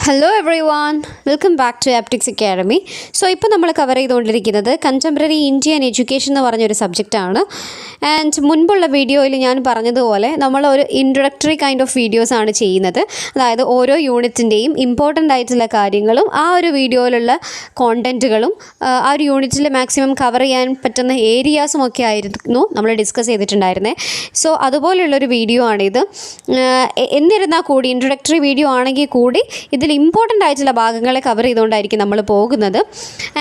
Hello everyone, welcome back to Aptics Academy. So ഇപ്പോൾ നമ്മൾ cover ചെയ്തുകൊണ്ടിരിക്കുന്നത് contemporary Indian education എന്ന് പറഞ്ഞൊരു സബ്ജക്റ്റാണ്. ആൻഡ് മുൻപുള്ള വീഡിയോയിൽ ഞാൻ പറഞ്ഞതുപോലെ നമ്മൾ ഒരു ഇൻട്രൊഡക്ടറി കൈൻഡ് ഓഫ് വീഡിയോസാണ് ചെയ്യുന്നത്. അതായത് ഓരോ യൂണിറ്റിൻ്റെയും ഇമ്പോർട്ടൻ്റ് ആയിട്ടുള്ള കാര്യങ്ങളും ആ ഒരു വീഡിയോയിലുള്ള കോണ്ടൻറ്റുകളും ആ ഒരു യൂണിറ്റിൽ മാക്സിമം കവർ ചെയ്യാൻ പറ്റുന്ന ഏരിയാസും ഒക്കെ ആയിരുന്നു നമ്മൾ ഡിസ്കസ് ചെയ്തിട്ടുണ്ടായിരുന്നത്. സോ അതുപോലെയുള്ളൊരു വീഡിയോ ആണിത്. എന്നിരുന്നാൽ കൂടി ഇൻട്രൊഡക്ടറി വീഡിയോ ആണെങ്കിൽ കൂടി ഇതിൽ ഇമ്പോർട്ടൻ്റ് ആയിട്ടുള്ള ഭാഗങ്ങളെ കവർ ചെയ്തുകൊണ്ടായിരിക്കും നമ്മൾ പോകുന്നത്.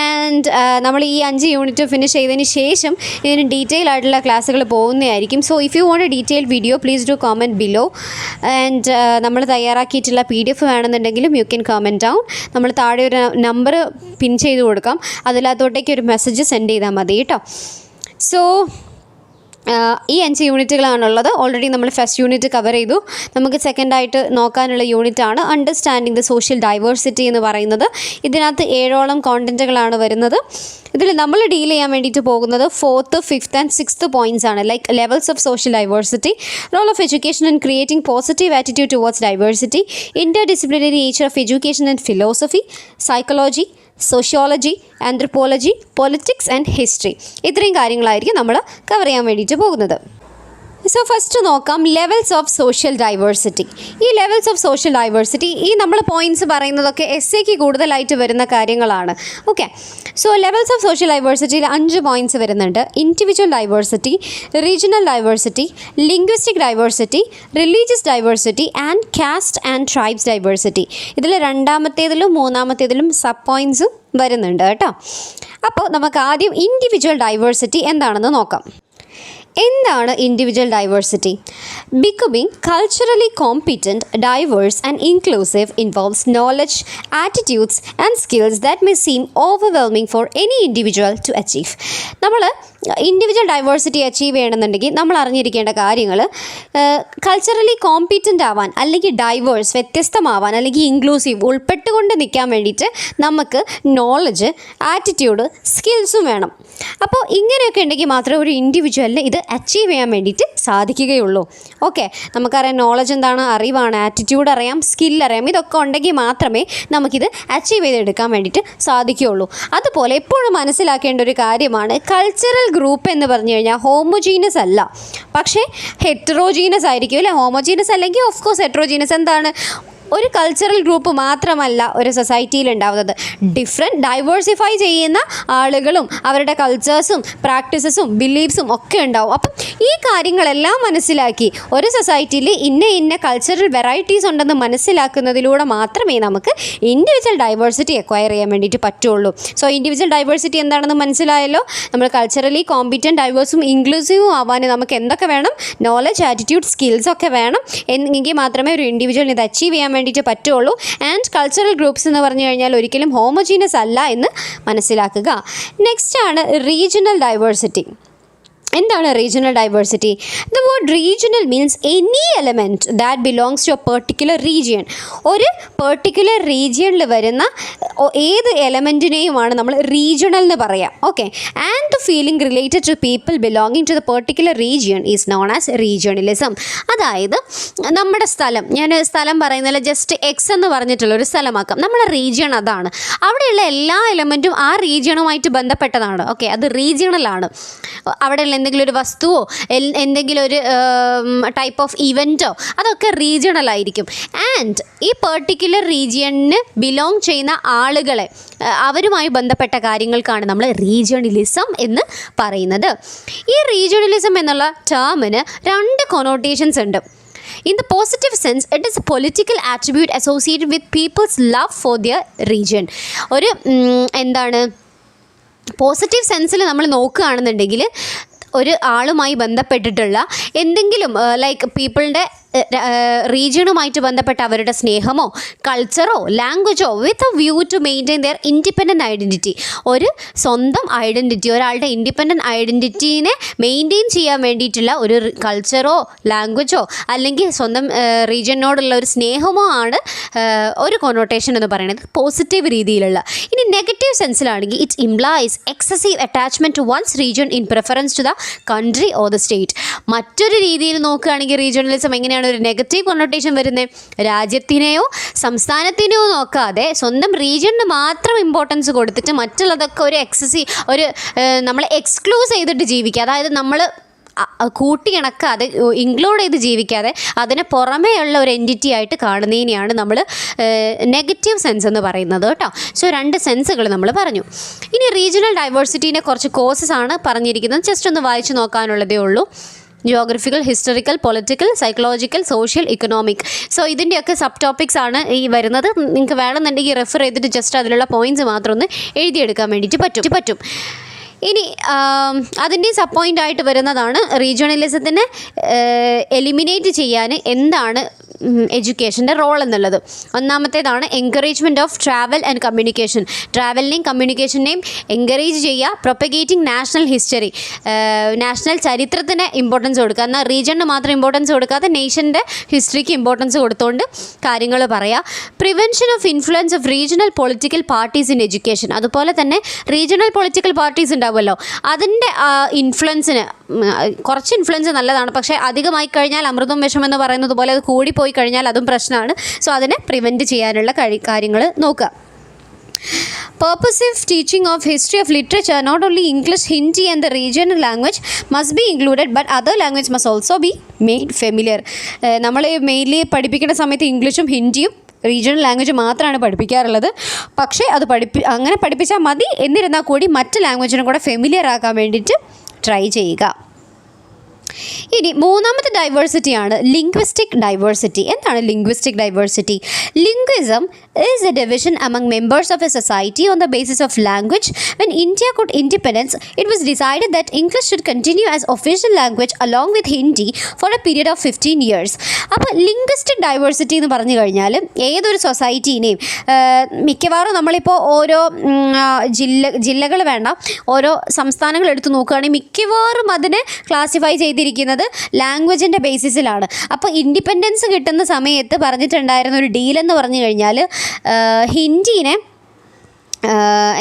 ആൻഡ് നമ്മൾ ഈ 5 യൂണിറ്റ് ഫിനിഷ് ചെയ്തതിന് ശേഷം ഇതിന് ഡീറ്റെയിൽ ആയിട്ടുള്ള ക്ലാസ്സുകൾ പോകുന്നതായിരിക്കും. So if you want a detail video please do comment below. And നമ്മൾ തയ്യാറാക്കിയിട്ടുള്ള PDF വേണമെന്നുണ്ടെങ്കിലും യു ക്യാൻ കമൻറ്റ് ഡൗൺ. നമ്മൾ താഴെ ഒരു നമ്പർ പിൻ ചെയ്ത് കൊടുക്കാം, അതിലകത്തോട്ടേക്ക് ഒരു മെസ്സേജ് സെൻഡ് ചെയ്താൽ മതി കേട്ടോ. സോ ഈ 5 യൂണിറ്റുകളാണുള്ളത്. ഓൾറെഡി നമ്മൾ ഫസ്റ്റ് യൂണിറ്റ് കവർ ചെയ്തു. നമുക്ക് സെക്കൻഡായിട്ട് നോക്കാനുള്ള യൂണിറ്റാണ് അണ്ടർസ്റ്റാൻഡിങ് ദ സോഷ്യൽ ഡൈവേഴ്സിറ്റി എന്ന് പറയുന്നത്. ഇതിനകത്ത് 7ഓളം കോണ്ടൻറ്റുകളാണ് വരുന്നത്. ഇതിൽ നമ്മൾ ഡീൽ ചെയ്യാൻ വേണ്ടിയിട്ട് പോകുന്നത് 4th, 5th ആൻഡ് 6th പോയിൻറ്റ്സ് ആണ്. Like levels of social diversity, role of education in creating positive attitude towards diversity, interdisciplinary nature of education and philosophy, psychology, sociology, anthropology, politics and history. ഇത്രയും കാര്യങ്ങളായിരിക്കും നമ്മൾ cover ചെയ്യാൻ വേണ്ടിയിട്ട് പോകുന്നത്. So first നോക്കാം levels of social diversity. ഈ levels of social diversity ഈ നമ്മൾ പോയിൻറ്റ്സ് പറയുന്നതൊക്കെ എസ്സേക്ക് കൂടുതലായിട്ട് വരുന്ന കാര്യങ്ങളാണ്. Okay, so levels of social ഡൈവേഴ്സിറ്റിയിൽ 5 പോയിൻറ്റ്സ് വരുന്നുണ്ട്. Individual diversity, regional diversity, linguistic diversity, religious diversity and caste and tribes diversity. ഇതിൽ രണ്ടാമത്തേതിലും മൂന്നാമത്തേതിലും സബ് പോയിൻറ്റ്സും വരുന്നുണ്ട് കേട്ടോ. അപ്പോൾ നമുക്ക് ആദ്യം ഇൻഡിവിജ്വൽ ഡൈവേഴ്സിറ്റി എന്താണെന്ന് നോക്കാം. എന്താണ് individual diversity? Becoming culturally competent, diverse and inclusive involves knowledge, attitudes and skills that may seem overwhelming for any individual to achieve. നമ്മൾ ഇൻഡിവിജ്വൽ ഡൈവേഴ്സിറ്റി അച്ചീവ് ചെയ്യണമെന്നുണ്ടെങ്കിൽ നമ്മൾ അറിഞ്ഞിരിക്കേണ്ട കാര്യങ്ങൾ കൾച്ചറലി കോമ്പിറ്റൻ്റ് ആവാൻ, അല്ലെങ്കിൽ ഡൈവേഴ്സ് വ്യത്യസ്തമാവാൻ, അല്ലെങ്കിൽ ഇൻക്ലൂസീവ് ഉൾപ്പെട്ടുകൊണ്ട് നിൽക്കാൻ വേണ്ടിയിട്ട് നമുക്ക് നോളജ്, ആറ്റിറ്റ്യൂഡ്, സ്കിൽസും വേണം. അപ്പോൾ ഇങ്ങനെയൊക്കെ ഉണ്ടെങ്കിൽ മാത്രമേ ഒരു ഇൻഡിവിജ്വലിന് ഇത് അച്ചീവ് ചെയ്യാൻ വേണ്ടിയിട്ട് സാധിക്കുകയുള്ളൂ. ഓക്കെ, നമുക്കറിയാം നോളജ് എന്താണ്, അറിവാണ്, ആറ്റിറ്റ്യൂഡ് അറിയാം, സ്കിൽ അറിയാം. ഇതൊക്കെ ഉണ്ടെങ്കിൽ മാത്രമേ നമുക്കിത് അച്ചീവ് ചെയ്തെടുക്കാൻ വേണ്ടിയിട്ട് സാധിക്കുകയുള്ളൂ. അതുപോലെ എപ്പോഴും മനസ്സിലാക്കേണ്ട ഒരു കാര്യമാണ്, കൾച്ചറൽ ഗ്രൂപ്പ് എന്ന് പറഞ്ഞു കഴിഞ്ഞാൽ ഹോമോജീനസ് അല്ല, പക്ഷേ ഹെറ്ററോജീനസ് ആയിരിക്കും അല്ലേ. ഹോമോജീനസ് അല്ലെങ്കിൽ ഓഫ് കോഴ്സ് ഹെറ്ററോജീനസ്. എന്താണ്, ഒരു കൾച്ചറൽ ഗ്രൂപ്പ് മാത്രമല്ല ഒരു സൊസൈറ്റിയിൽ ഉണ്ടാവുന്നത്. ഡിഫറെൻറ്റ് ഡൈവേഴ്സിഫൈ ചെയ്യുന്ന ആളുകളും അവരുടെ കൾച്ചേഴ്സും പ്രാക്ടീസസും ബിലീഫ്സും ഒക്കെ ഉണ്ടാവും. അപ്പം ഈ കാര്യങ്ങളെല്ലാം മനസ്സിലാക്കി ഒരു സൊസൈറ്റിയിൽ ഇന്ന കൾച്ചറൽ വെറൈറ്റീസ് ഉണ്ടെന്ന് മനസ്സിലാക്കുന്നതിലൂടെ മാത്രമേ നമുക്ക് ഇൻഡിവിജ്വൽ ഡൈവേഴ്സിറ്റി അക്വയർ ചെയ്യാൻ വേണ്ടിയിട്ട് പറ്റുള്ളൂ. സോ ഇൻഡിവിജ്വൽ ഡൈവേഴ്സിറ്റി എന്താണെന്ന് മനസ്സിലായല്ലോ. നമ്മൾ കൾച്ചറലി കോമ്പിറ്റൻറ്റ്, ഡൈവേഴ്സും ഇൻക്ലൂസീവും ആവാൻ നമുക്ക് എന്തൊക്കെ വേണം? നോളജ്, ആറ്റിറ്റ്യൂഡ്, സ്കിൽസ് ഒക്കെ വേണം. എങ്കിൽ മാത്രമേ ഒരു ഇൻഡിവിജ്വലിന് ഇത് അച്ചീവ് ചെയ്യാൻ വേണ്ടിയിട്ട് പറ്റുള്ളൂ. ആൻഡ് കൾച്ചറൽ ഗ്രൂപ്പ്സ് എന്ന് പറഞ്ഞു കഴിഞ്ഞാൽ ഒരിക്കലും ഹോമോജീനസ് അല്ല എന്ന് മനസ്സിലാക്കുക. നെക്സ്റ്റ് ആണ് റീജിയണൽ ഡൈവേഴ്സിറ്റി. എന്താണ് regional diversity? The word regional means any element that belongs to a particular region. ഒരു പെർട്ടിക്കുലർ റീജിയണിൽ വരുന്ന ഏത് എലമെൻറ്റിനെയുമാണ് നമ്മൾ റീജിയണൽ എന്ന് പറയാം. Okay, and the feeling related to people belonging to the particular region is known as regionalism. അതായത് നമ്മുടെ സ്ഥലം, ഞാൻ സ്ഥലം പറയുന്നില്ല, ജസ്റ്റ് എക്സ് എന്ന് പറഞ്ഞിട്ടുള്ളൊരു സ്ഥലമാക്കാം. നമ്മുടെ റീജിയൺ അതാണ്. അവിടെയുള്ള എല്ലാ എലമെൻറ്റും ആ റീജിയണുമായിട്ട് ബന്ധപ്പെട്ടതാണ്. ഓക്കെ, അത് റീജിയണലാണ്. അവിടെയുള്ള എന്തെങ്കിലും ഒരു വസ്തുവോ എന്തെങ്കിലും ഒരു ടൈപ്പ് ഓഫ് ഇവൻറ്റോ അതൊക്കെ റീജിയണൽ ആയിരിക്കും. ആൻഡ് ഈ പെർട്ടിക്കുലർ റീജിയണിന് ബിലോങ് ചെയ്യുന്ന ആളുകളെ അവരുമായി ബന്ധപ്പെട്ട കാര്യങ്ങൾക്കാണ് നമ്മൾ റീജിയണലിസം എന്ന് പറയുന്നത്. ഈ റീജിയണലിസം എന്നുള്ള ടേമിന് 2 കൊണോട്ടേഷൻസ് ഉണ്ട്. In the positive sense, it is a political attribute associated with people's love for their region. ഒരു എന്താണ്, പോസിറ്റീവ് സെൻസിൽ നമ്മൾ നോക്കുകയാണെന്നുണ്ടെങ്കിൽ ഒരു ആളുമായി ബന്ധപ്പെട്ടിട്ടുള്ള എന്തെങ്കിലും ലൈക്ക് പീപ്പിളിൻ്റെ റീജിയണുമായിട്ട് ബന്ധപ്പെട്ട അവരുടെ സ്നേഹമോ കൾച്ചറോ ലാംഗ്വേജോ with a view to maintain their independent identity. ഒരു സ്വന്തം ഐഡൻറ്റിറ്റി, ഒരാളുടെ ഇൻഡിപെൻഡൻറ്റ് ഐഡൻറ്റിറ്റീനെ മെയിൻറ്റെയിൻ ചെയ്യാൻ വേണ്ടിയിട്ടുള്ള ഒരു കൾച്ചറോ ലാംഗ്വേജോ അല്ലെങ്കിൽ സ്വന്തം റീജിയനോടുള്ള ഒരു സ്നേഹമോ ആണ് ഒരു കൊണോട്ടേഷൻ എന്ന് പറയുന്നത് പോസിറ്റീവ് രീതിയിലുള്ള. ഇനി നെഗറ്റീവ് സെൻസിലാണെങ്കിൽ it implies excessive attachment to one's region in preference to the country or the state. മറ്റൊരു രീതിയിൽ നോക്കുകയാണെങ്കിൽ റീജിയണലിസം എങ്ങനെയാണ് എന്താണ് ഒരു നെഗറ്റീവ് കൊണോട്ടേഷൻ വരുന്നത്? രാജ്യത്തിനെയോ സംസ്ഥാനത്തിനെയോ നോക്കാതെ സ്വന്തം റീജിയണിന് മാത്രം ഇമ്പോർട്ടൻസ് കൊടുത്തിട്ട് മറ്റുള്ളതൊക്കെ ഒരു നമ്മളെ എക്സ്ക്ലൂസ് ചെയ്തിട്ട് ജീവിക്കുക. അതായത് നമ്മൾ കൂട്ടിയിണക്കാതെ ഇൻക്ലൂഡ് ചെയ്ത് ജീവിക്കാതെ അതിന് പുറമേയുള്ള ഒരു എൻറ്റിറ്റി ആയിട്ട് കാണുന്നതിനെയാണ് നമ്മൾ നെഗറ്റീവ് സെൻസ് എന്ന് പറയുന്നത് കേട്ടോ. സോ 2 സെൻസുകൾ നമ്മൾ പറഞ്ഞു. ഇനി റീജിയണൽ ഡൈവേഴ്സിറ്റീനെ കുറച്ച് കോഴ്സസ് ആണ് പറഞ്ഞിരിക്കുന്നത്. ജസ്റ്റ് ഒന്ന് വായിച്ച് നോക്കാനുള്ളതേ ഉള്ളൂ. Geographical, historical, political, psychological, social, economic. So ഇതിൻ്റെയൊക്കെ സബ് ടോപ്പിക്സ് ആണ് ഈ വരുന്നത്. നിങ്ങൾക്ക് വേണമെന്നുണ്ടെങ്കിൽ റെഫർ ചെയ്തിട്ട് ജസ്റ്റ് അതിലുള്ള പോയിൻറ്റ്സ് മാത്രം ഒന്ന് എഴുതിയെടുക്കാൻ വേണ്ടിയിട്ട് പറ്റും. ഇനി അതിൻ്റെ സബ് പോയിൻ്റ് ആയിട്ട് വരുന്നതാണ് റീജിയണലിസത്തിനെ എലിമിനേറ്റ് ചെയ്യാൻ എന്താണ് എഡ്യൂക്കേഷൻ്റെ റോൾ എന്നുള്ളത്. ഒന്നാമത്തേതാണ് encouragement of travel and communication. ട്രാവലിനെയും കമ്മ്യൂണിക്കേഷനെയും എൻകറേജ് ചെയ്യുക. പ്രൊപ്പഗേറ്റിംഗ് നാഷണൽ ഹിസ്റ്ററി, നാഷണൽ ചരിത്രത്തിന് ഇമ്പോർട്ടൻസ് കൊടുക്കുക. എന്നാൽ റീജിയണിന് മാത്രം ഇമ്പോർട്ടൻസ് കൊടുക്കാതെ നേഷൻ്റെ ഹിസ്റ്ററിക്ക് ഇമ്പോർട്ടൻസ് കൊടുത്തുകൊണ്ട് കാര്യങ്ങൾ പറയുക. Prevention of influence of regional political parties in education. അതുപോലെ തന്നെ റീജിയണൽ പൊളിറ്റിക്കൽ പാർട്ടീസ് ഉണ്ടാവുമല്ലോ, അതിൻ്റെ ഇൻഫ്ലുവൻസിന് കുറച്ച് ഇൻഫ്ലുവൻസ് നല്ലതാണ്, പക്ഷേ അധികമായി കഴിഞ്ഞാൽ അമൃതം വിഷം എന്ന് പറയുന്നത് പോലെ അത് കൂടിപ്പോയി കഴിഞ്ഞാൽ അതും പ്രശ്നമാണ്. സോ അതിനെ പ്രിവെൻറ്റ് ചെയ്യാനുള്ള കാര്യങ്ങൾ നോക്കുക. Purposive teaching of history of literature, not only English, Hindi and the regional language must be included, but other language must also be made familiar. നമ്മൾ മെയിൻലി പഠിപ്പിക്കുന്ന സമയത്ത് ഇംഗ്ലീഷും ഹിന്ദിയും റീജിയണൽ ലാംഗ്വേജ് മാത്രമാണ് പഠിപ്പിക്കാറുള്ളത്. പക്ഷേ അത് അങ്ങനെ പഠിപ്പിച്ചാൽ മതി. എന്നിരുന്നാൽ കൂടി മറ്റ് ലാംഗ്വേജിനും കൂടെ ഫെമിലിയർ ആക്കാൻ വേണ്ടിയിട്ട് ട്രൈ ചെയ്യുക. ഇനി മൂന്നാമത്തെ ഡൈവേഴ്സിറ്റിയാണ് ലിംഗ്വിസ്റ്റിക് ഡൈവേഴ്സിറ്റി. എന്താണ് linguistic diversity? Linguism is a division among members of a society on the basis of language. When India got independence, it was decided that English should continue as official language along with Hindi for a period of 15 years. അപ്പോൾ linguistic diversity എന്ന് പറഞ്ഞു കഴിഞ്ഞാൽ ഏതൊരു സൊസൈറ്റീനെയും മിക്കവാറും നമ്മളിപ്പോൾ ഓരോ ജില്ലകൾ വേണ്ട, ഓരോ സംസ്ഥാനങ്ങൾ എടുത്ത് നോക്കുകയാണെങ്കിൽ മിക്കവാറും അതിനെ ക്ലാസിഫൈ ചെയ്തിരിക്കുന്നത് ലാംഗ്വേജിൻ്റെ ബേസിസിലാണ്. അപ്പോൾ ഇൻഡിപെൻഡൻസ് കിട്ടുന്ന സമയത്ത് പറഞ്ഞിട്ടുണ്ടായിരുന്ന ഒരു ഡീലെന്ന് പറഞ്ഞു കഴിഞ്ഞാൽ ഹിന്ദിനെ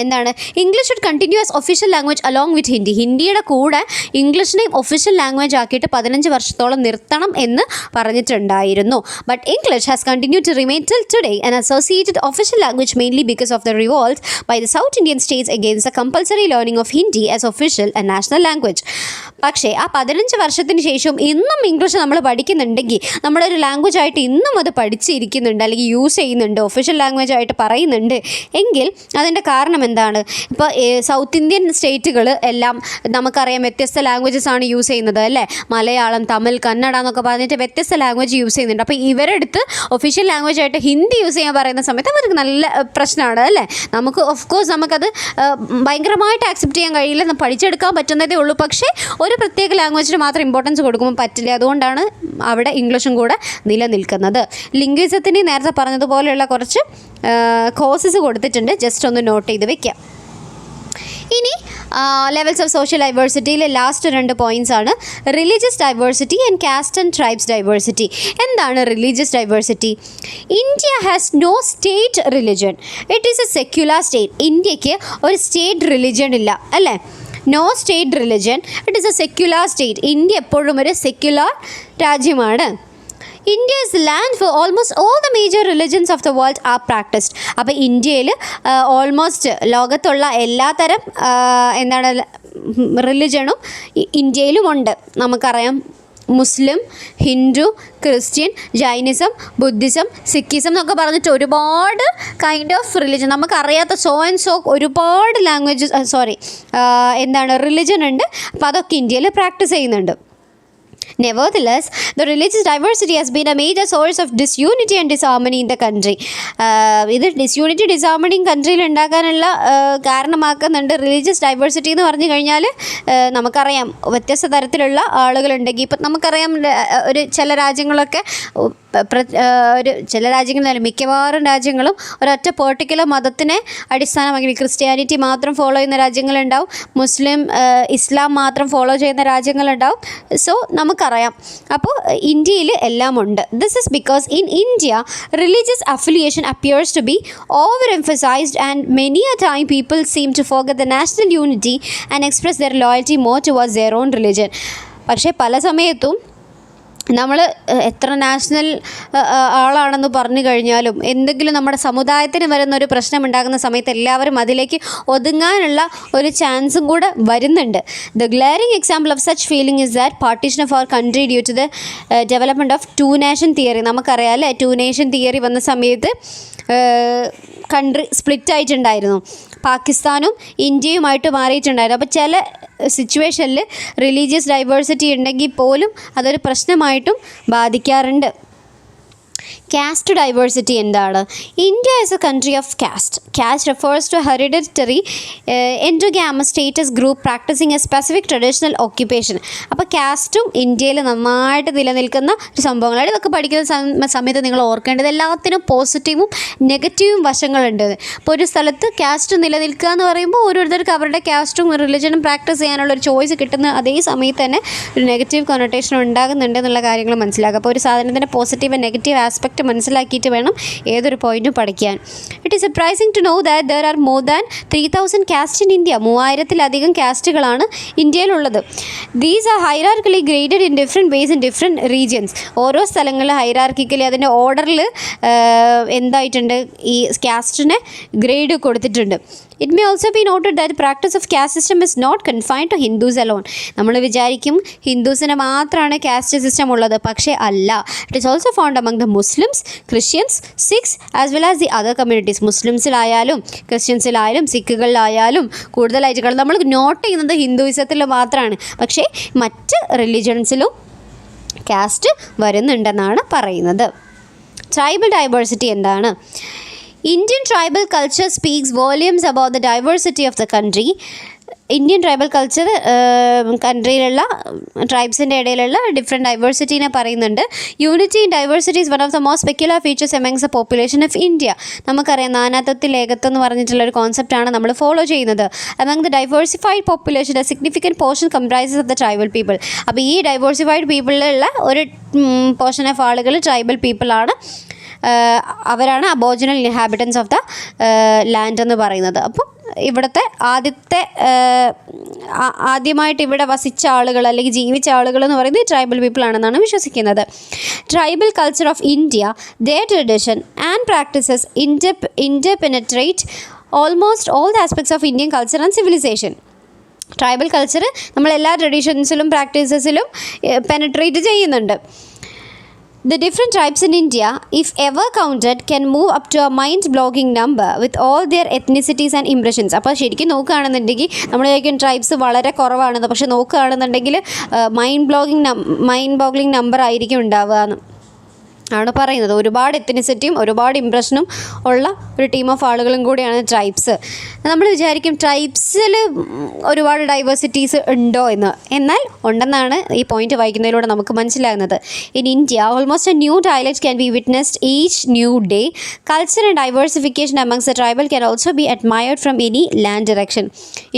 എന്താണ് English should continue as official language along with Hindi. ഹിന്ദിയുടെ കൂടെ ഇംഗ്ലീഷിനെയും ഒഫീഷ്യൽ ലാംഗ്വേജ് ആക്കിയിട്ട് 15 വർഷത്തോളം നിർത്തണം എന്ന് പറഞ്ഞിട്ടുണ്ടായിരുന്നു. But English has continue to remain till today and associated official language mainly because of the revolt by the south Indian states against the compulsory learning of Hindi as official and national language. പക്ഷേ ആ 15 വർഷത്തിന് ശേഷം ഇന്നും English നമ്മൾ പഠിക്കുന്നുണ്ടെങ്കിൽ, നമ്മുടെ ഒരു language ആയിട്ട് ഇന്നും അത് പഠിച്ചിരിക്കുന്നുണ്ട് അല്ലെങ്കിൽ യൂസ് ചെയ്യുന്നുണ്ട്, ഒഫീഷ്യൽ ലാംഗ്വേജ് ആയിട്ട് പറയുന്നുണ്ട് എങ്കിൽ അതിൻ്റെ കാരണം എന്താണ്? ഇപ്പോൾ സൗത്ത് ഇന്ത്യൻ സ്റ്റേറ്റുകൾ എല്ലാം നമുക്കറിയാം വ്യത്യസ്ത ലാംഗ്വേജസ് ആണ് യൂസ് ചെയ്യുന്നത് അല്ലേ. മലയാളം, തമിഴ്, കന്നഡ എന്നൊക്കെ പറഞ്ഞിട്ട് വ്യത്യസ്ത ലാംഗ്വേജ് യൂസ് ചെയ്യുന്നുണ്ട്. അപ്പോൾ ഇവരെടുത്ത് ഒഫീഷ്യൽ ലാംഗ്വേജ് ആയിട്ട് ഹിന്ദി യൂസ് ചെയ്യാൻ പറയുന്ന സമയത്ത് അവർക്ക് നല്ല പ്രശ്നമാണ് അല്ലേ. നമുക്ക് ഓഫ് കോഴ്സ് നമുക്കത് ഭയങ്കരമായിട്ട് ആക്സെപ്റ്റ് ചെയ്യാൻ കഴിയില്ല, പഠിച്ചെടുക്കാൻ പറ്റുന്നതേ ഉള്ളൂ. പക്ഷേ ഒരു പ്രത്യേക ലാംഗ്വേജിന് മാത്രം ഇമ്പോർട്ടൻസ് കൊടുക്കുമ്പോൾ പറ്റില്ല. അതുകൊണ്ടാണ് അവിടെ ഇംഗ്ലീഷും കൂടെ നിലനിൽക്കുന്നത്. ലിംഗ്വിസത്തിന് നേരത്തെ പറഞ്ഞതുപോലെയുള്ള കുറച്ച് കോഴ്സസ് കൊടുത്തിട്ടുണ്ട്, ജസ്റ്റ് ഒന്ന് നോട്ട് ചെയ്ത് വെക്കാം. ഇനി ലെവൽസ് ഓഫ് സോഷ്യൽ ഡൈവേഴ്സിറ്റിയിലെ ലാസ്റ്റ് 2 പോയിൻറ്റ്സ് ആണ് religious diversity and caste and tribes diversity. എന്താണ് religious diversity? India has no state religion. It is a secular state. ഇന്ത്യക്ക് ഒരു സ്റ്റേറ്റ് റിലിജൻ ഇല്ല അല്ലേ. No state religion, it is a secular state. India എപ്പോഴും ഒരു secular രാജ്യമാണ്. India is land for almost all the major religions of the world are practiced. അപ്പോൾ ഇന്ത്യയിൽ almost ലോകത്തുള്ള എല്ലാ തരം എന്താണ് റിലിജനും ഇന്ത്യയിലുമുണ്ട്. നമുക്കറിയാം Muslim, Hindu, Christian, Jainism, Buddhism, Sikhism എന്നൊക്കെ പറഞ്ഞിട്ട് ഒരുപാട് കൈൻഡ് ഓഫ് റിലിജൻ, നമുക്കറിയാത്ത സോ ആൻഡ് സോ ഒരുപാട് റിലിജൻ ഉണ്ട്. അപ്പോൾ അതൊക്കെ ഇന്ത്യയിൽ പ്രാക്ടീസ് ചെയ്യുന്നുണ്ട്. Nevertheless, the religious diversity has been a major source of disunity and disharmony in the country. ഇത് ഡിസ്യൂണിറ്റി ഡിസാർമണിയും കൺട്രിയിൽ ഉണ്ടാക്കാനുള്ള കാരണമാക്കുന്നുണ്ട്. റിലീജിയസ് ഡൈവേഴ്സിറ്റി എന്ന് പറഞ്ഞു കഴിഞ്ഞാൽ നമുക്കറിയാം വ്യത്യസ്ത തരത്തിലുള്ള ആളുകളുണ്ടെങ്കിൽ ഇപ്പം നമുക്കറിയാം ചില രാജ്യങ്ങളൊക്കെ ചില രാജ്യങ്ങളിൽ മിക്കവാറും രാജ്യങ്ങളും ഒരൊറ്റ പെർട്ടിക്കുലർ മതത്തിനെ അടിസ്ഥാനമാക്കി ക്രിസ്ത്യാനിറ്റി മാത്രം ഫോളോ ചെയ്യുന്ന രാജ്യങ്ങളുണ്ടാവും, മുസ്ലിം ഇസ്ലാം മാത്രം ഫോളോ ചെയ്യുന്ന രാജ്യങ്ങളുണ്ടാവും. സോ നമുക്കറിയാം അപ്പോൾ ഇന്ത്യയിൽ എല്ലാം ഉണ്ട്. This is because in India religious affiliation appears to be over emphasised and many a time people seem to forget the national unity and express their loyalty more towards their own religion. പക്ഷേ പല സമയത്തും നമ്മൾ എത്ര national ആളാണെന്ന് പറഞ്ഞു കഴിഞ്ഞാലും എന്തെങ്കിലും നമ്മുടെ സമുദായത്തിന് വരുന്ന ഒരു പ്രശ്നം ഉണ്ടാകുന്ന സമയത്ത് എല്ലാവരും അതിലേക്ക് ഒതുങ്ങാനുള്ള ഒരു ചാൻസും കൂടെ വരുന്നുണ്ട്. The glaring example of such feeling is that partition of our country due to the development of two nation theory. നമുക്കറിയാം അല്ലേ, ടു നേഷൻ തിയറി വന്ന സമയത്ത് കൺട്രി സ്പ്ലിറ്റ് ആയിട്ടുണ്ടായിരുന്നു. പാകിസ്ഥാനും ഇന്ത്യയുമായിട്ട് മാറിയിട്ടുണ്ടായിരുന്നു. അപ്പോൾ ചില സിറ്റുവേഷനിൽ റിലീജിയസ് ഡൈവേഴ്സിറ്റി ഉണ്ടെങ്കിൽ പോലും അതൊരു പ്രശ്നമായിട്ടും ബാധിക്കാറുണ്ട്. കാസ്റ്റ് ഡൈവേഴ്സിറ്റി എന്താണ്? India is a country of caste. Caste refers to hereditary endogamous status group practicing a specific traditional occupation. അപ്പോൾ കാസ്റ്റും ഇന്ത്യയിൽ നന്നായിട്ട് നിലനിൽക്കുന്ന ഒരു സംഭവങ്ങളാണ്. ഇതൊക്കെ പഠിക്കുന്ന സമയത്ത് നിങ്ങൾ ഓർക്കേണ്ടത് എല്ലാത്തിനും പോസിറ്റീവും നെഗറ്റീവും വശങ്ങളുണ്ട്. ഇപ്പോൾ ഒരു സ്ഥലത്ത് കാസ്റ്റ് നിലനിൽക്കുക എന്ന് പറയുമ്പോൾ ഓരോരുത്തർക്ക് അവരുടെ കാസ്റ്റും റിലിജനും പ്രാക്ടീസ് ചെയ്യാനുള്ള ഒരു ചോയ്സ് കിട്ടുന്ന അതേ സമയത്ത് തന്നെ ഒരു നെഗറ്റീവ് കൊണോട്ടേഷൻ ഉണ്ടാകുന്നുണ്ട് എന്നുള്ള കാര്യങ്ങൾ മനസ്സിലാക്കുക. അപ്പോൾ ഒരു സാധനത്തിൻ്റെ പോസിറ്റീവ് ആൻഡ് നെഗറ്റീവ് ആസ്പെക്റ്റ് മനസ്സിലാക്കിയിട്ട് വേണം ഏതൊരു പോയിന്റും പഠിക്കാൻ. It is surprising to know that there are more than 3000 caste in India. 3000-ലധികം കാസ്റ്റുകളാണ് ഇന്ത്യയിലുള്ളത്. These are hierarchically graded in different ways in different regions. ഓരോ സ്ഥലങ്ങളിൽ ഹൈറാർക്കിക്കലി അതിൻ്റെ ഓർഡറിൽ എന്തായിട്ടുണ്ട്, ഈ കാസ്റ്റിനെ ഗ്രേഡ് കൊടുത്തിട്ടുണ്ട്. It may also be noted that practice of caste system is not confined to Hindus alone. നമ്മൾ വിചാരിക്കും ഹിന്ദുസിന് മാത്രമാണ് കാസ്റ്റ് സിസ്റ്റം ഉള്ളത്, പക്ഷേ അല്ല. It is also found among the Muslims, Christians, Sikhs as well as the other communities. മുസ്ലിംസിലായാലും ക്രിസ്ത്യൻസിലായാലും സിഖുകളിലായാലും കൂടുതലായിട്ട് നമ്മൾ നോട്ട് ചെയ്യുന്നത് ഹിന്ദുയിസത്തിൽ മാത്രമാണ്, പക്ഷേ മറ്റ് റിലീജിയൻസിലും കാസ്റ്റ് വരുന്നുണ്ടെന്നാണ് പറയുന്നത്. ട്രൈബൽ ഡൈവേഴ്സിറ്റി എന്താണ്? Indian tribal culture speaks volumes about the diversity of the country. Indian tribal culture കൺട്രിയിലുള്ള ട്രൈബ്സിൻ്റെ ഇടയിലുള്ള ഡിഫറെൻറ്റ് ഡൈവേഴ്സിറ്റീനെ പറയുന്നുണ്ട്. Unity in diversity is one of the most peculiar features amongst the population of India. നമുക്കറിയാം നാനാത്വത്തിൽ ഏകത്വം എന്ന് പറഞ്ഞിട്ടുള്ളൊരു കോൺസെപ്റ്റാണ് നമ്മൾ ഫോളോ ചെയ്യുന്നത്. Among the diversified population a significant portion comprises of the tribal people. അപ്പോൾ ഈ ഡൈവേഴ്സിഫൈഡ് പീപ്പിളിലുള്ള ഒരു പോർഷൻ ഓഫ് ആളുകൾ ട്രൈബൽ പീപ്പിളാണ്. അവരാണ് aboriginal inhabitants of the land എന്ന് പറയുന്നത്. അപ്പം ഇവിടുത്തെ ആദ്യമായിട്ട് ഇവിടെ വസിച്ച ആളുകൾ അല്ലെങ്കിൽ ജീവിച്ച ആളുകൾ എന്ന് പറയുന്നത് ട്രൈബൽ പീപ്പിൾ ആണെന്നാണ് വിശ്വസിക്കുന്നത്. Tribal culture of India, their tradition and practices interpenetrate almost all the aspects of Indian culture and civilization. Tribal culture നമ്മളെല്ലാ ട്രഡീഷൻസിലും പ്രാക്ടീസസിലും പെനട്രേറ്റ് ചെയ്യുന്നുണ്ട്. The different tribes in India, if ever counted, can move up to a mind-blogging number with all their ethnicities and impressions. അപ്പോൾ ശരിക്കും നോക്കുകയാണെന്നുണ്ടെങ്കിൽ നമ്മൾ വിചാരിക്കും tribes വളരെ കുറവാണെന്ന്, പക്ഷേ നോക്കുകയാണെന്നുണ്ടെങ്കിൽ മൈൻഡ് ബോഗ്ലിംഗ് നമ്പർ ആയിരിക്കും ഉണ്ടാവുക എന്ന് ആണ് പറയുന്നത്. ഒരുപാട് എത്നിസിറ്റിയും ഒരുപാട് ഇംപ്രഷനും ഉള്ള ഒരു ടീം ഓഫ് ആളുകളും കൂടിയാണ് ട്രൈബ്സ്. നമ്മൾ വിചാരിക്കും ട്രൈബ്സിൽ ഒരുപാട് ഡൈവേഴ്സിറ്റീസ് ഉണ്ടോ എന്ന്, എന്നാൽ ഉണ്ടെന്നാണ് ഈ പോയിന്റ് വായിക്കുന്നതിലൂടെ നമുക്ക് മനസ്സിലാകുന്നത്. In India almost A new dialect can be witnessed each new day. Culture and diversification amongst the tribal can also be admired from any land direction.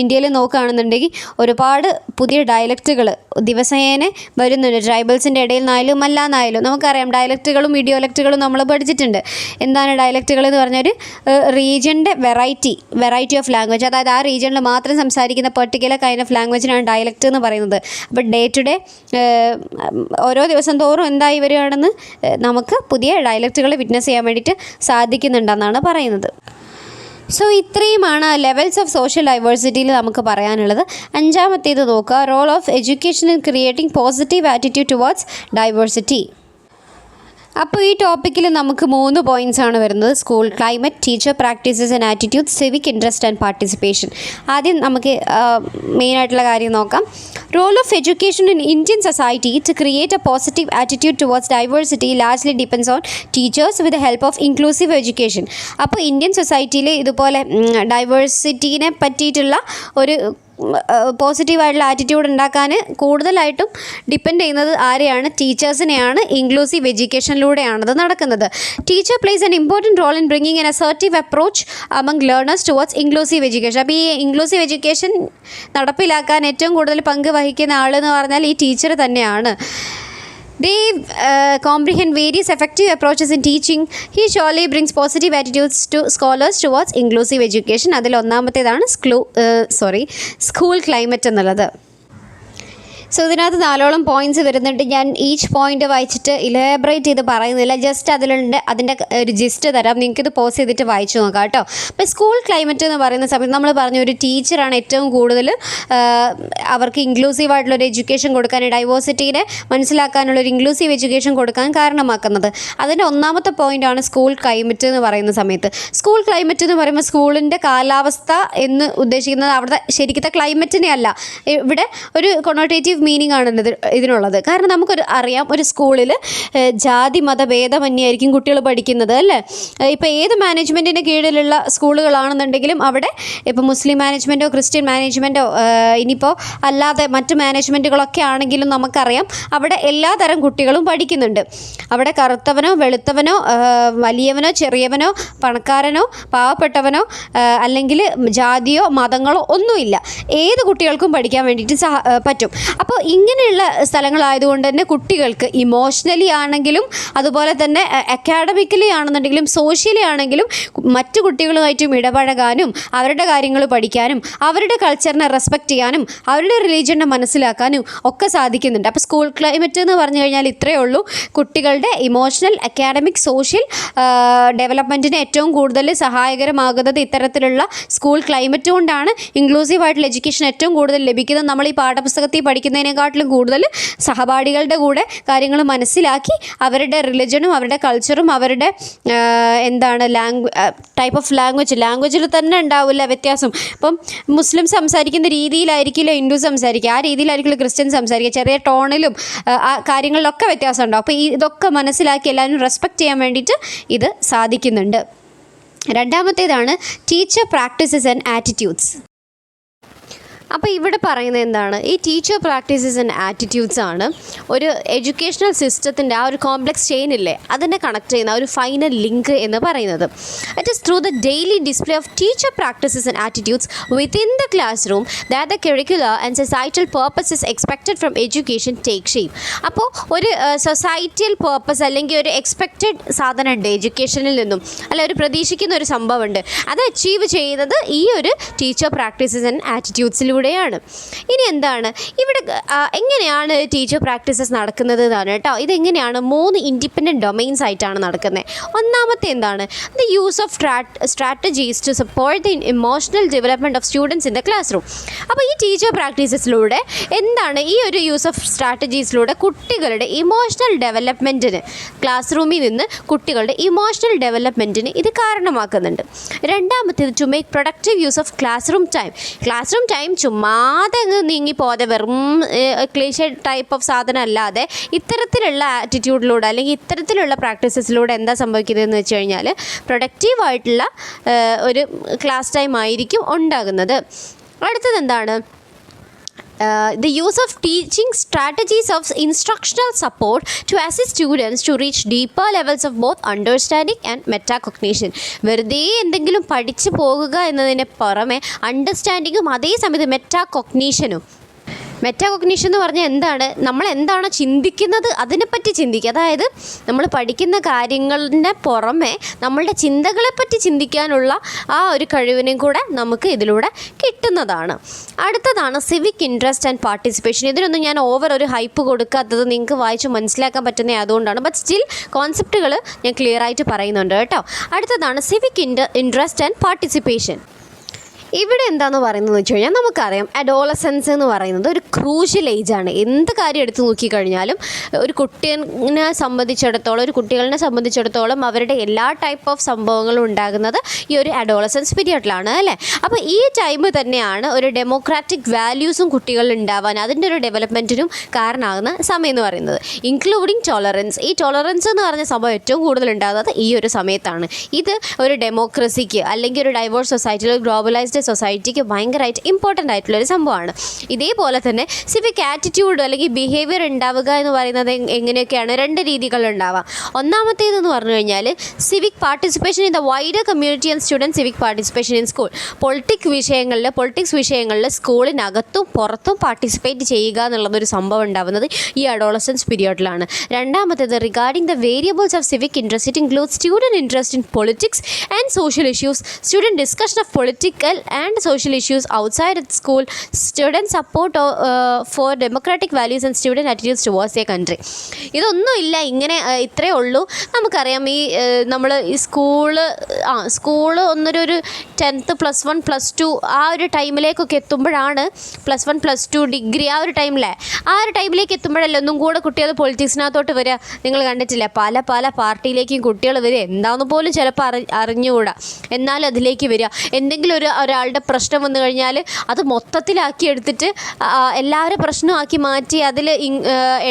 ഇന്ത്യയിൽ നോക്കുകയാണെന്നുണ്ടെങ്കിൽ ഒരുപാട് പുതിയ ഡയലക്റ്റുകൾ ദിവസേന വരുന്നുണ്ട്. ട്രൈബൽസിൻ്റെ ഇടയിൽ നിന്നായാലും അല്ലാന്നായാലും നമുക്കറിയാം ഡയലക്റ്റുകളും ഇഡിയോലക്റ്റുകളും നമ്മൾ പഠിച്ചിട്ടുണ്ട്. എന്താണ് ഡയലക്റ്റുകൾ എന്ന് പറഞ്ഞാൽ റീജിയൻ്റെ വെറൈറ്റി ഓഫ് ലാംഗ്വേജ്, അതായത് ആ റീജിയനിൽ മാത്രം സംസാരിക്കുന്ന പെർട്ടിക്കുലർ കൈൻഡ് ഓഫ് ലാംഗ്വേജിനാണ് ഡയലക്റ്റ് എന്ന് പറയുന്നത്. അപ്പോൾ ഡേ ടു ഡേ ഓരോ ദിവസം തോറും എന്തായി വരികയാണെന്ന് നമുക്ക് പുതിയ ഡയലക്റ്റുകൾ വിറ്റ്നസ് ചെയ്യാൻ വേണ്ടിയിട്ട് സാധിക്കുന്നുണ്ടെന്നാണ് പറയുന്നത്. സോ ഇത്രയുമാണ് ലെവൽസ് ഓഫ് സോഷ്യൽ ഡൈവേഴ്സിറ്റിയിൽ നമുക്ക് പറയാനുള്ളത്. അഞ്ചാമത്തേത് നോക്കുക, role of education in creating positive attitude towards diversity. അപ്പോൾ ഈ ടോപ്പിക്കിൽ നമുക്ക് 3 പോയിൻറ്റ്സ് ആണ് വരുന്നത്. School climate, teacher practices and attitude, civic interest and participation. ആദ്യം നമുക്ക് മെയിനായിട്ടുള്ള കാര്യം നോക്കാം. Role of education in Indian society to create a positive attitude towards diversity largely depends on teachers with help of inclusive education. അപ്പോൾ Indian സൊസൈറ്റിയിൽ ഇതുപോലെ ഡൈവേഴ്സിറ്റീനെ പറ്റിയിട്ടുള്ള ഒരു പോസിറ്റീവായിട്ടുള്ള ആറ്റിറ്റ്യൂഡ് ഉണ്ടാക്കാൻ കൂടുതലായിട്ടും ഡിപ്പെൻഡ് ചെയ്യുന്നത് ആരെയാണ്? ടീച്ചേഴ്സിനെയാണ്. ഇൻക്ലൂസീവ് എഡ്യൂക്കേഷനിലൂടെയാണത് നടക്കുന്നത്. Teacher plays an important role in bringing an assertive approach among learners towards inclusive education. അപ്പോൾ ഈ ഇൻക്ലൂസീവ് എഡ്യൂക്കേഷൻ നടപ്പിലാക്കാൻ ഏറ്റവും കൂടുതൽ പങ്ക് വഹിക്കുന്ന ആളെന്ന് പറഞ്ഞാൽ ഈ ടീച്ചർ തന്നെയാണ്. They comprehend various effective approaches in teaching. He surely brings positive attitudes to scholars towards inclusive education. അതിൽ ഒന്നാമത്തേതാണ് സ്കൂൾ ക്ലൈമറ്റ് എന്നുള്ളത്. സോ ഇതിനകത്ത് 4ഓളം പോയിൻറ്റ്സ് വരുന്നുണ്ട്. ഞാൻ ഈച്ച് പോയിൻ്റ് വായിച്ചിട്ട് ഇലാബറേറ്റ് ചെയ്ത് പറയുന്നില്ല, ജസ്റ്റ് അതിൻ്റെ ഒരു ജിസ്റ്റ് തരാം, നിങ്ങൾക്കിത് പോസ് ചെയ്തിട്ട് വായിച്ചു നോക്കാം കേട്ടോ. അപ്പോൾ സ്കൂൾ ക്ലൈമറ്റ് എന്ന് പറയുന്ന സമയത്ത് നമ്മൾ പറഞ്ഞു ഒരു ടീച്ചറാണ് ഏറ്റവും കൂടുതൽ അവർക്ക് ഇൻക്ലൂസീവായിട്ടുള്ളൊരു എഡ്യൂക്കേഷൻ കൊടുക്കാൻ, ഡൈവേഴ്സിറ്റീനെ മനസ്സിലാക്കാനുള്ളൊരു ഇൻക്ലൂസീവ് എഡ്യൂക്കേഷൻ കൊടുക്കാൻ കാരണമാക്കുന്നത്. അതിൻ്റെ ഒന്നാമത്തെ പോയിൻ്റാണ് സ്കൂൾ ക്ലൈമറ്റ് എന്ന് പറയുന്ന സമയത്ത്. സ്കൂൾ ക്ലൈമറ്റ് എന്ന് പറയുമ്പോൾ സ്കൂളിൻ്റെ കാലാവസ്ഥ എന്ന് ഉദ്ദേശിക്കുന്നത് അവിടുത്തെ ശരിക്കത്തെ ക്ലൈമറ്റിനെ അല്ല, ഇവിടെ ഒരു കൊണോട്ടേറ്റീവ് മീനിങ് ആണ് ഇതിനുള്ളത്. കാരണം നമുക്കൊരു അറിയാം, ഒരു സ്കൂളിൽ ജാതി മത ഭേദമന്യായിരിക്കും കുട്ടികൾ പഠിക്കുന്നത് അല്ലേ. ഇപ്പോൾ ഏത് മാനേജ്മെൻറ്റിൻ്റെ കീഴിലുള്ള സ്കൂളുകളാണെന്നുണ്ടെങ്കിലും അവിടെ ഇപ്പോൾ മുസ്ലിം മാനേജ്മെൻറ്റോ ക്രിസ്ത്യൻ മാനേജ്മെൻറ്റോ ഇനിയിപ്പോൾ അല്ലാതെ മറ്റ് മാനേജ്മെൻറ്റുകളൊക്കെ ആണെങ്കിലും നമുക്കറിയാം അവിടെ എല്ലാ തരം കുട്ടികളും പഠിക്കുന്നുണ്ട്. അവിടെ കറുത്തവനോ വെളുത്തവനോ വലിയവനോ ചെറിയവനോ പണക്കാരനോ പാവപ്പെട്ടവനോ അല്ലെങ്കിൽ ജാതിയോ മതങ്ങളോ ഒന്നുമില്ല, ഏത് കുട്ടികൾക്കും പഠിക്കാൻ വേണ്ടിയിട്ട് പറ്റും. അപ്പോൾ ഇങ്ങനെയുള്ള സ്ഥലങ്ങളായതുകൊണ്ട് തന്നെ കുട്ടികൾക്ക് ഇമോഷണലി ആണെങ്കിലും അതുപോലെ തന്നെ അക്കാഡമിക്കലി ആണെന്നുണ്ടെങ്കിലും സോഷ്യലി ആണെങ്കിലും മറ്റു കുട്ടികളുമായിട്ടും ഇടപഴകാനും അവരുടെ കാര്യങ്ങൾ പഠിക്കാനും അവരുടെ കൾച്ചറിനെ റെസ്പെക്റ്റ് ചെയ്യാനും അവരുടെ റിലീജിയനെ മനസ്സിലാക്കാനും ഒക്കെ സാധിക്കുന്നുണ്ട്. അപ്പോൾ സ്കൂൾ ക്ലൈമറ്റ് എന്ന് പറഞ്ഞു കഴിഞ്ഞാൽ ഇത്രയേ ഉള്ളൂ. കുട്ടികളുടെ ഇമോഷണൽ അക്കാഡമിക് സോഷ്യൽ ഡെവലപ്മെൻറ്റിന് ഏറ്റവും കൂടുതൽ സഹായകരമാകുന്നത് ഇത്തരത്തിലുള്ള സ്കൂൾ ക്ലൈമറ്റ് കൊണ്ടാണ്. ഇൻക്ലൂസീവായിട്ടുള്ള എഡ്യൂക്കേഷൻ ഏറ്റവും കൂടുതൽ ലഭിക്കുന്നത് നമ്മൾ ഈ പാഠപുസ്തകത്തിൽ പഠിക്കുന്നതിനെക്കാട്ടിലും കൂടുതൽ സഹപാഠികളുടെ കൂടെ കാര്യങ്ങൾ മനസ്സിലാക്കി അവരുടെ റിലിജനും അവരുടെ കൾച്ചറും അവരുടെ ടൈപ്പ് ഓഫ് ലാംഗ്വേജിൽ തന്നെ ഉണ്ടാവില്ല വ്യത്യാസം. ഇപ്പം മുസ്ലിം സംസാരിക്കുന്ന രീതിയിലായിരിക്കില്ല ഹിന്ദു സംസാരിക്കുക, ആ രീതിയിലായിരിക്കില്ല ക്രിസ്ത്യൻ സംസാരിക്കുക, ചെറിയ ടോണിലും ആ കാര്യങ്ങളിലൊക്കെ വ്യത്യാസം ഉണ്ടാവും. അപ്പോൾ ഇതൊക്കെ മനസ്സിലാക്കി എല്ലാവരും റെസ്പെക്റ്റ് ചെയ്യാൻ വേണ്ടിയിട്ട് ഇത് സാധിക്കുന്നുണ്ട്. രണ്ടാമത്തേതാണ് ടീച്ചർ പ്രാക്ടീസസ് ആൻഡ് ആറ്റിറ്റ്യൂഡ്സ്. അപ്പോൾ ഇവിടെ പറയുന്നത് എന്താണ്, ഈ ടീച്ചർ പ്രാക്ടീസസ് ആൻഡ് ആറ്റിറ്റ്യൂഡ്സ് ആണ് ഒരു എഡ്യൂക്കേഷണൽ സിസ്റ്റത്തിൻ്റെ ആ ഒരു കോംപ്ലക്സ് ചെയിൻ ഇല്ലേ അതിനെ കണക്ട് ചെയ്യുന്ന ഒരു ഫൈനൽ ലിങ്ക് എന്ന് പറയുന്നത്. It is through the daily display of teacher practices and attitudes within the class room that the curricular and societal purposes expected from education take shape. അപ്പോൾ ഒരു societal purpose അല്ലെങ്കിൽ ഒരു expected സാധനമുണ്ട് എഡ്യൂക്കേഷനിൽ നിന്നും, അല്ല ഒരു പ്രതീക്ഷിക്കുന്ന ഒരു സംഭവമുണ്ട്, അത് അച്ചീവ് ചെയ്യുന്നത് ഈ ഒരു ടീച്ചർ പ്രാക്ടീസസ് ആൻഡ് ആറ്റിറ്റ്യൂഡ്സിലൂടെ ാണ്. ഇനി എന്താണ് ഇവിടെ എങ്ങനെയാണ് ടീച്ചർ പ്രാക്ടീസസ് നടക്കുന്നത് എന്നാണ് കേട്ടോ. ഇതെങ്ങനെയാണ് 3 ഇൻഡിപെൻഡൻറ്റ് ഡൊമൈൻസ് ആയിട്ടാണ് നടക്കുന്നത്. ഒന്നാമത്തെ എന്താണ്, the use of strategies to support the emotional development of students in the classroom. അപ്പോൾ ഈ ടീച്ചർ പ്രാക്ടീസസിലൂടെ എന്താണ് ഈ ഒരു യൂസ് ഓഫ് സ്ട്രാറ്റജീസിലൂടെ കുട്ടികളുടെ ഇമോഷണൽ ഡെവലപ്മെൻറ്റിന് ക്ലാസ് റൂമിൽ നിന്ന് കുട്ടികളുടെ ഇമോഷണൽ ഡെവലപ്മെൻറ്റിന് ഇത് കാരണമാക്കുന്നുണ്ട്. രണ്ടാമത്തേത് to make productive use of classroom time ചുമ്മാതെ അങ്ങ് നീങ്ങിപ്പോതെ വെറും ക്ലീഷേ ടൈപ്പ് ഓഫ് സാധനം അല്ലാതെ ഇത്തരത്തിലുള്ള ആറ്റിറ്റ്യൂഡിലൂടെ അല്ലെങ്കിൽ ഇത്തരത്തിലുള്ള പ്രാക്ടീസസിലൂടെ എന്താ സംഭവിക്കുന്നതെന്ന് വെച്ച് കഴിഞ്ഞാൽ പ്രൊഡക്റ്റീവായിട്ടുള്ള ഒരു ക്ലാസ് ടൈം ആയിരിക്കും ഉണ്ടാകുന്നത്. അടുത്തത് എന്താണ്, the use of teaching strategies of instructional support to assist students to reach deeper levels of both understanding and metacognition. വെറുതെ എന്തെങ്കിലും പഠിച്ചു പോകുക എന്നതിന് പുറമെ അണ്ടർസ്റ്റാൻഡിങ്ങും അതേ സമയത്ത് മെറ്റാകോഗ്നീഷനും. മെറ്റാകോഗ്നീഷൻ എന്ന് പറഞ്ഞാൽ എന്താണ്, നമ്മൾ എന്താണോ ചിന്തിക്കുന്നത് അതിനെപ്പറ്റി ചിന്തിക്കുക. അതായത് നമ്മൾ പഠിക്കുന്ന കാര്യങ്ങളുടെ പുറമെ നമ്മളുടെ ചിന്തകളെപ്പറ്റി ചിന്തിക്കാനുള്ള ആ ഒരു കഴിവിനും കൂടെ നമുക്ക് ഇതിലൂടെ കിട്ടുന്നതാണ്. അടുത്തതാണ് സിവിക് ഇൻട്രസ്റ്റ് ആൻഡ് പാർട്ടിസിപ്പേഷൻ. ഇതിനൊന്നും ഞാൻ ഒരു ഹൈപ്പ് കൊടുക്കാത്തത് നിങ്ങൾക്ക് വായിച്ച് മനസ്സിലാക്കാൻ പറ്റുന്നത് അതുകൊണ്ടാണ്. ബട്ട് സ്റ്റിൽ കോൺസെപ്റ്റുകൾ ഞാൻ ക്ലിയർ ആയിട്ട് പറയുന്നുണ്ട് കേട്ടോ. അടുത്തതാണ് സിവിക് ഇൻട്രസ്റ്റ് ആൻഡ് പാർട്ടിസിപ്പേഷൻ. ഇവിടെ എന്താണെന്ന് പറയുന്നത് വെച്ച് കഴിഞ്ഞാൽ നമുക്കറിയാം അഡോളസൻസ് എന്ന് പറയുന്നത് ഒരു ക്രൂഷ്യൽ ഏജാണ്. എന്ത് കാര്യം എടുത്ത് നോക്കിക്കഴിഞ്ഞാലും ഒരു കുട്ടിയെ സംബന്ധിച്ചിടത്തോളം അവരുടെ എല്ലാ ടൈപ്പ് ഓഫ് സംഭവങ്ങളും ഉണ്ടാകുന്നത് ഈ ഒരു അഡോളസൻസ് പീരിയഡിലാണ് അല്ലേ. അപ്പോൾ ഈ ടൈം തന്നെയാണ് ഒരു ഡെമോക്രാറ്റിക് വാല്യൂസും കുട്ടികളിൽ ഉണ്ടാവാൻ അതിൻ്റെ ഒരു ഡെവലപ്മെൻറ്റിനും കാരണമാകുന്ന സമയം എന്ന് പറയുന്നത്, ഇൻക്ലൂഡിങ് ടോളറൻസ്. ഈ ടോളറൻസ് എന്ന് പറഞ്ഞ സംഭവം ഏറ്റവും കൂടുതൽ ഉണ്ടാകുന്നത് ഈ ഒരു സമയത്താണ്. ഇത് ഒരു ഡെമോക്രസിക്ക് അല്ലെങ്കിൽ ഒരു ഡൈവേഴ്സ് സൊസൈറ്റിയിൽ ഗ്ലോബലൈസ്ഡ് സൊസൈറ്റിക്ക് ഭയങ്കരമായിട്ട് ഇമ്പോർട്ടൻ്റ് ആയിട്ടുള്ളൊരു സംഭവമാണ്. ഇതേപോലെ തന്നെ സിവിക് ആറ്റിറ്റ്യൂഡ് അല്ലെങ്കിൽ ബിഹേവിയർ ഉണ്ടാവുക എന്ന് പറയുന്നത് എങ്ങനെയൊക്കെയാണ്, 2 രീതികളുണ്ടാവാം. ഒന്നാമത്തേതെന്ന് പറഞ്ഞു കഴിഞ്ഞാൽ civic participation in the wider community and student civic participation in school. Politics വിഷയങ്ങളിൽ സ്കൂളിനകത്തും പുറത്തും പാർട്ടിസിപ്പേറ്റ് ചെയ്യുക എന്നുള്ളതൊരു സംഭവം ഉണ്ടാവുന്നത് ഈ അഡോളസൻസ് പീരിയഡിലാണ്. രണ്ടാമത്തേത് regarding the variables of civic interest, it includes student interest in politics and social issues, student discussion of political and social issues outside its school, student support for democratic values and student attitudes towards their country. ഇതൊന്നുമില്ല, ഇങ്ങനെ ഇത്രയേ ഉള്ളൂ. നമുക്കറിയാം ഈ നമ്മൾ ഈ school ഒന്നൊരു 10th +1 +2 ആ ഒരു ടൈമിലേക്കൊക്കെ എത്തുമ്പോഴാണ്, +1 +2 ഡിഗ്രി ആ ഒരു ടൈമിലേക്ക് എത്തുമ്പോഴല്ലേ ഒന്നും കൂടെ കുട്ടികൾ പൊളിറ്റിക്സിനകത്തോട്ട് വരിക. നിങ്ങൾ കണ്ടിട്ടില്ല, പല പാർട്ടിയിലേക്കും കുട്ടികൾ വരിക, എന്താണെന്ന് പോലും ചിലപ്പോൾ അറിഞ്ഞുകൂടാ, എന്നാലും അതിലേക്ക് വരിക. എന്തെങ്കിലും ഒരാളുടെ പ്രശ്നം വന്നു കഴിഞ്ഞാൽ അത് മൊത്തത്തിലാക്കി എടുത്തിട്ട് എല്ലാവരും പ്രശ്നമാക്കി മാറ്റി അതിൽ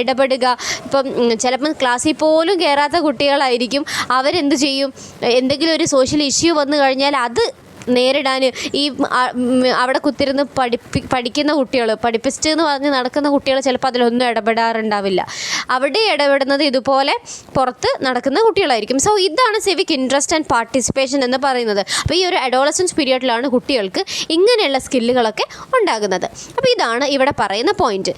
ഇടപെടുക. ഇപ്പം ചിലപ്പം ക്ലാസ്സിൽ പോലും കയറാത്ത കുട്ടികളായിരിക്കും, അവരെന്ത് ചെയ്യും, എന്തെങ്കിലും ഒരു സോഷ്യൽ ഇഷ്യൂ വന്നു കഴിഞ്ഞാൽ അത് നേരിടാൻ ഈ അവിടെ കുത്തിരുന്ന് പഠിക്കുന്ന കുട്ടികൾ, പഠിപ്പിസ്റ്റ് എന്ന് പറഞ്ഞ് നടക്കുന്ന കുട്ടികൾ ചിലപ്പോൾ അതിലൊന്നും ഇടപെടാറുണ്ടാവില്ല. അവിടെ ഇടപെടുന്നത് ഇതുപോലെ പുറത്ത് നടക്കുന്ന കുട്ടികളായിരിക്കും. സോ ഇതാണ് സിവിക് ഇൻട്രസ്റ്റ് ആൻഡ് പാർട്ടിസിപ്പേഷൻ എന്ന് പറയുന്നത്. അപ്പോൾ ഈ ഒരു അഡോളസൻസ് പീരിയഡിലാണ് കുട്ടികൾക്ക് ഇങ്ങനെയുള്ള സ്കില്ലുകളൊക്കെ ഉണ്ടാകുന്നത്. അപ്പോൾ ഇതാണ് ഇവിടെ പറയുന്ന പോയിന്റ്.